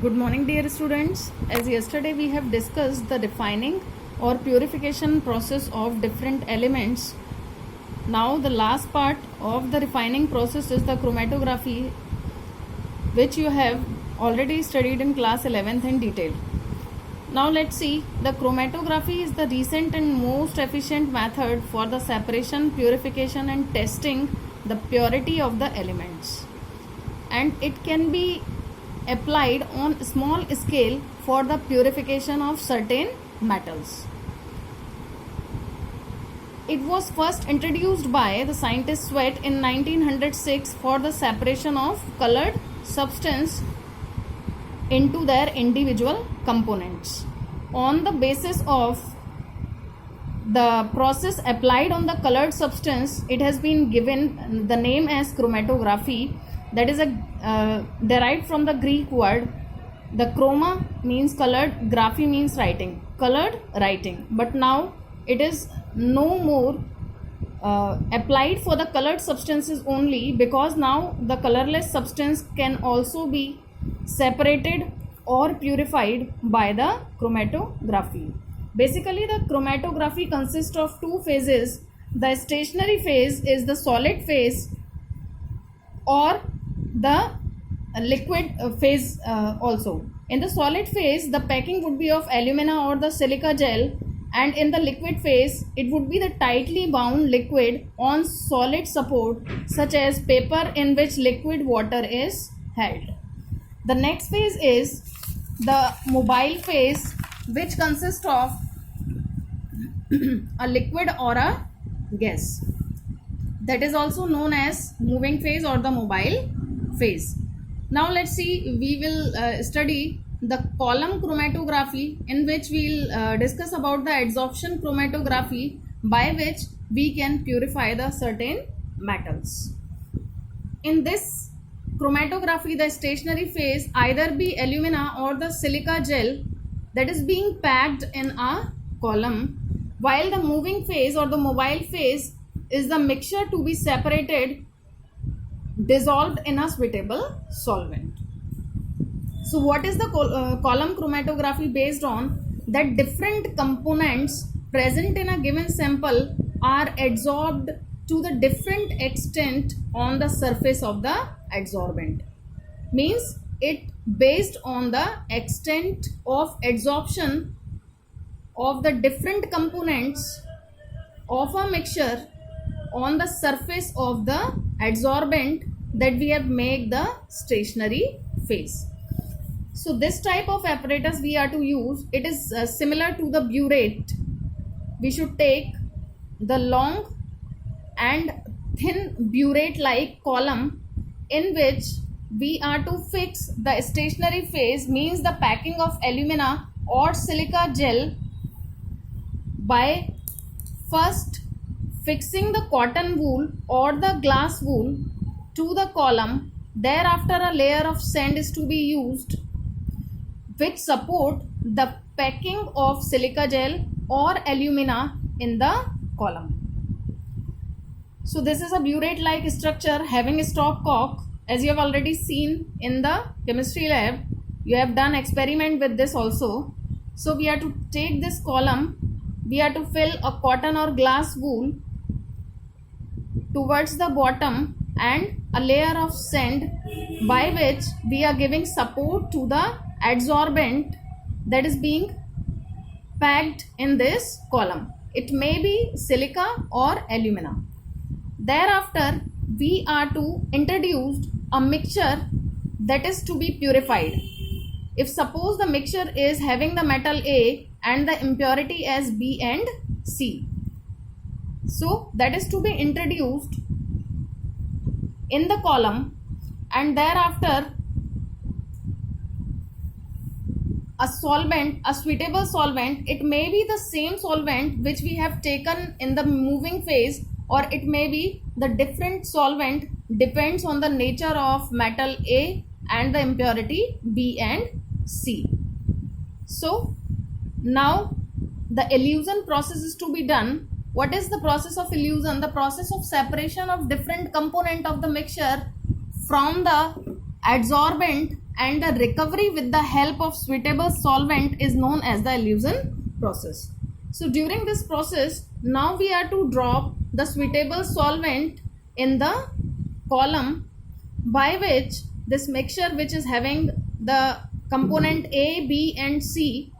Good morning, dear students. As yesterday we have discussed the refining or purification process of different elements. Now the last part of the refining process is the chromatography, which you have already studied in class 11th in detail. Now let's see, the chromatography is the recent and most efficient method for the separation, purification and testing the purity of the elements. And it can be applied on small scale for the purification of certain metals. It was first introduced by the scientist Sweat in 1906 for the separation of colored substance into their individual components. On the basis of the process applied on the colored substance, it has been given the name as chromatography. That is derived from the Greek word. The chroma means colored, graphy means writing, colored writing. But now it is no more applied for the colored substances only, because now the colorless substance can also be separated or purified by the chromatography. Basically, the chromatography consists of two phases. The stationary phase is the solid phase, or the liquid phase also. In the solid phase, the packing would be of alumina or the silica gel, and in the liquid phase, it would be the tightly bound liquid on solid support such as paper in which liquid water is held. The next phase is the mobile phase, which consists of a liquid or a gas. That is also known as moving phase or the mobile phase. Now let's see, we will study the column chromatography, in which we will discuss about the adsorption chromatography, by which we can purify the certain metals. In this chromatography, the stationary phase either be alumina or the silica gel that is being packed in a column, while the moving phase or the mobile phase is the mixture to be separated, dissolved in a suitable solvent. So what is the column chromatography based on? That different components present in a given sample are adsorbed to the different extent on the surface of the adsorbent. Means it based on the extent of adsorption of the different components of a mixture on the surface of the adsorbent that we have made the stationary phase. So this type of apparatus we are to use, it is similar to the burette. We should take the long and thin burette like column, in which we are to fix the stationary phase, means the packing of alumina or silica gel, by first fixing the cotton wool or the glass wool to the column. Thereafter a layer of sand is to be used, which support the packing of silica gel or alumina in the column. So this is a burette like structure having a stopcock, as you have already seen in the chemistry lab. You have done experiment with this also. So we are to take this column, we are to fill a cotton or glass wool towards the bottom and a layer of sand, by which we are giving support to the adsorbent that is being packed in this column. It may be silica or alumina. Thereafter we are to introduce a mixture that is to be purified. If suppose the mixture is having the metal A and the impurity as B and C, so that is to be introduced in the column, and thereafter a solvent, a suitable solvent, it may be the same solvent which we have taken in the moving phase, or it may be the different solvent, depends on the nature of metal A and the impurity B and C. So now the elution process is to be done. What is the process of elution? The process of separation of different component of the mixture from the adsorbent and the recovery with the help of suitable solvent is known as the elution process. So during this process, now we are to drop the suitable solvent in the column, by which this mixture, which is having the component A, B and C,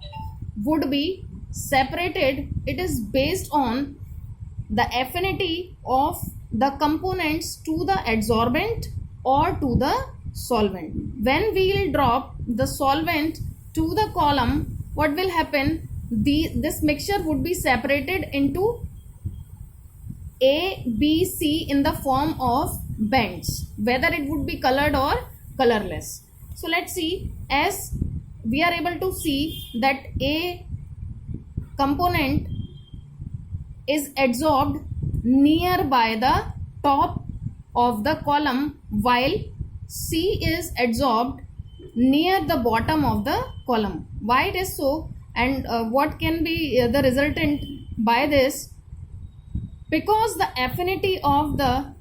would be separated. It is based on the affinity of the components to the adsorbent or to the solvent. When we will drop the solvent to the column, what will happen? This mixture would be separated into A, B, C in the form of bands, whether it would be colored or colorless. So let's see, as we are able to see that A component is adsorbed nearby the top of the column, while C is adsorbed near the bottom of the column. Why it is so, and what can be the resultant by this? Because the affinity of the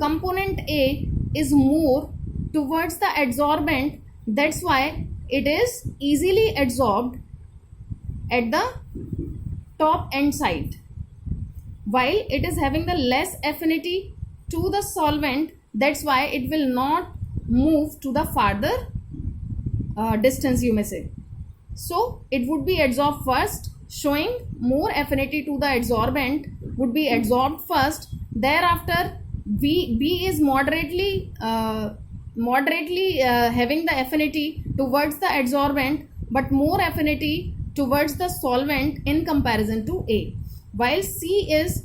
component A is more towards the adsorbent, that's why it is easily adsorbed at the top end side, while it is having the less affinity to the solvent, that's why it will not move to the farther distance, you may say. So it would be adsorbed first, showing more affinity to the adsorbent would be adsorbed first. Thereafter B is moderately having the affinity towards the adsorbent, but more affinity towards the solvent in comparison to A, while C is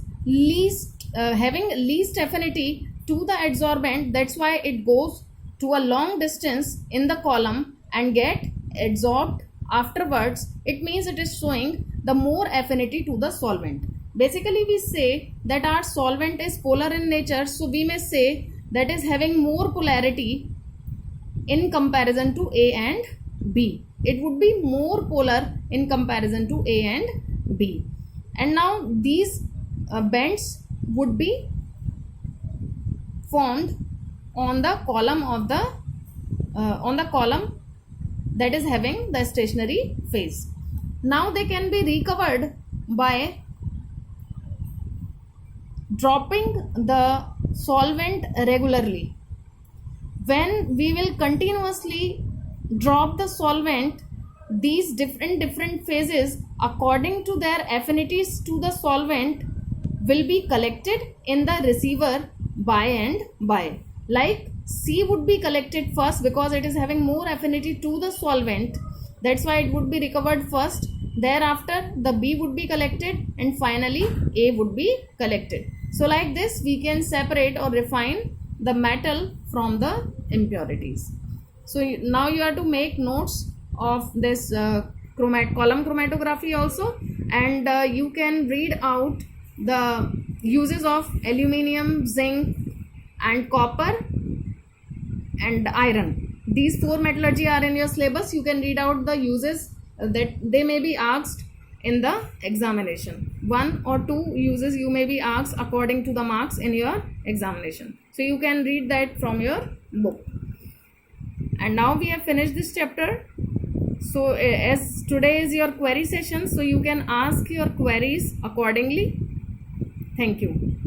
having least affinity to the adsorbent, that's why it goes to a long distance in the column and get adsorbed afterwards. It means it is showing the more affinity to the solvent. Basically we say that our solvent is polar in nature, so we may say that is having more polarity in comparison to A and B. It would be more polar in comparison to A and B. And now these bends would be formed on the column of the column that is having the stationary phase. Now they can be recovered by dropping the solvent regularly. When we will continuously drop the solvent, these different phases according to their affinities to the solvent will be collected in the receiver by and by. Like C would be collected first because it is having more affinity to the solvent, that's why it would be recovered first. Thereafter the B would be collected and finally A would be collected. So like this we can separate or refine the metal from the impurities. So now you have to make notes of this column chromatography also, and you can read out the uses of aluminium, zinc and copper and iron. These four metallurgy are in your syllabus. You can read out the uses that they may be asked in the examination. 1 or 2 uses you may be asked according to the marks in your examination. So you can read that from your book. And now we have finished this chapter. So as today is your query session, so you can ask your queries accordingly. Thank you.